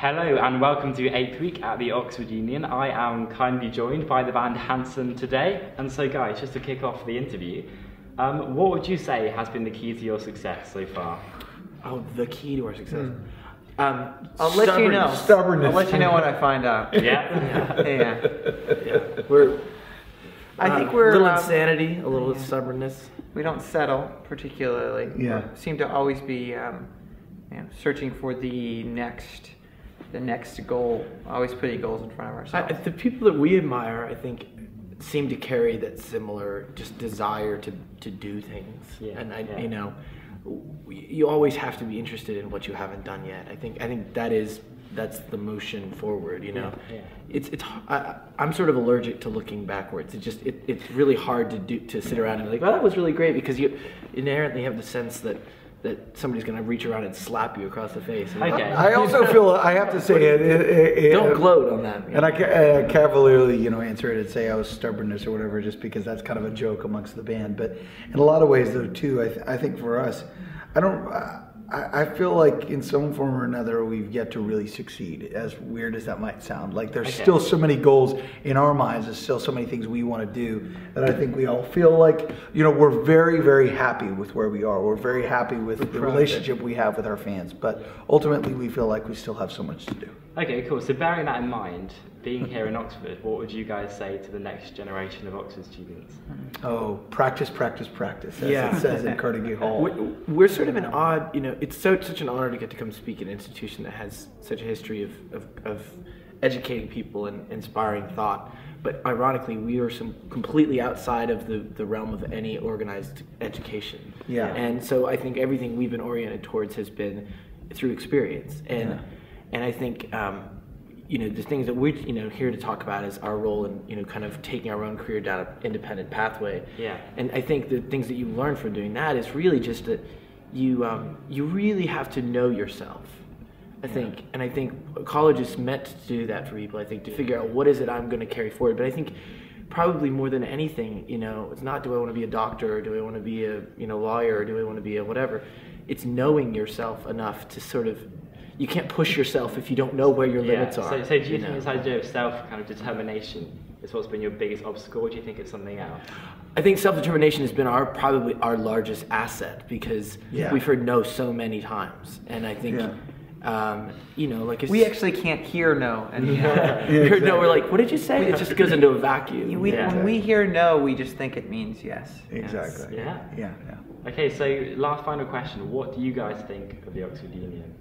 Hello and welcome to 8th week at the Oxford Union. I am kindly joined by the band Hanson today. And so guys, just to kick off the interview, what would you say has been the key to your success so far? Oh, the key to our success? I'll let you know. Stubbornness. I'll let you know when I find out. Yeah? Yeah. I think we're a little insanity, a little stubbornness. We don't settle particularly. Yeah. We seem to always be searching for the next goal. Always putting goals in front of ourselves. The people that we admire, I think, seem to carry that similar just desire to do things. Yeah. And you know, you always have to be interested in what you haven't done yet. I think that's the motion forward. You know, I'm sort of allergic to looking backwards. It's really hard to sit around and be like, well, that was really great, because you inherently have the sense that somebody's going to reach around and slap you across the face. Okay. I also feel, I have to say, don't gloat on that. And I cavalierly, answer it and say I was stubbornness or whatever, just because that's kind of a joke amongst the band. But in a lot of ways, though, too, I think for us, I feel like in some form or another we've yet to really succeed, as weird as that might sound. Like there's still so many goals in our minds, there's still so many things we want to do, that I think we all feel like, we're very, very happy with where we are. We're very happy with the relationship we have with our fans, but ultimately we feel like we still have so much to do. Okay, cool. So bearing that in mind, being here in Oxford, what would you guys say to the next generation of Oxford students? Oh, practice, practice, practice, as it says in Carnegie Hall. We're sort of an odd, it's such an honor to get to come speak at an institution that has such a history of educating people and inspiring thought. But ironically, we are completely outside of the realm of any organized education. Yeah. And so I think everything we've been oriented towards has been through experience. And I think the things that we're here to talk about is our role in kind of taking our own career down an independent pathway. Yeah. And I think the things that you learn from doing that is really just that you really have to know yourself. I think college is meant to do that for people. I think to figure out what is it I'm going to carry forward. But I think probably more than anything, it's not, do I want to be a doctor, or do I want to be a lawyer, or do I want to be a whatever. It's knowing yourself enough to sort of. You can't push yourself if you don't know where your limits are. So do you think this idea of self-determination is what's been your biggest obstacle, or do you think it's something else? I think self-determination has been probably our largest asset, because we've heard no so many times. And I think, we actually can't hear no. And heard no, we're like, what did you say? It just goes into a vacuum. When we hear no, we just think it means yes. Exactly. Yes. Yeah. Okay, so last final question. What do you guys think of the Oxford Union?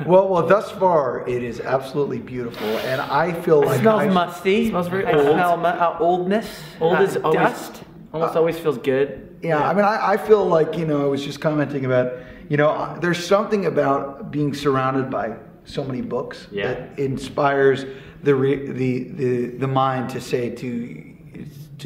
Well, thus far it is absolutely beautiful, and I feel like it smells musty. It smells very old. I smell oldness. Old is always, dust. Almost always feels good. Yeah, I mean, I feel like I was just commenting about there's something about being surrounded by so many books that inspires the mind to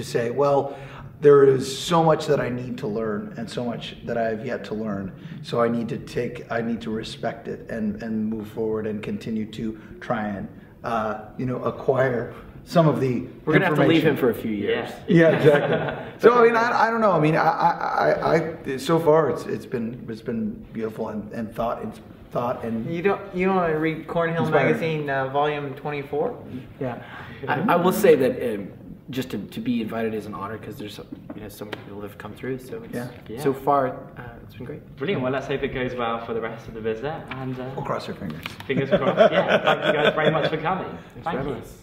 say, well, there is so much that I need to learn and so much that I have yet to learn. So I need to respect it and move forward and continue to try and, acquire some of the We're going to have to leave him for a few years. Yeah, exactly. So, I mean, I don't know. I mean, I so far it's been beautiful and thought and You don't want to read Cornhill Magazine volume 24? Yeah. I will say that just to be invited is an honor, because there's so many people have come through. So so far it's been great. Brilliant. Well, let's hope it goes well for the rest of the visit, and we'll cross our fingers. Fingers crossed. Yeah. Thank you guys very much for coming. Thanks for having us.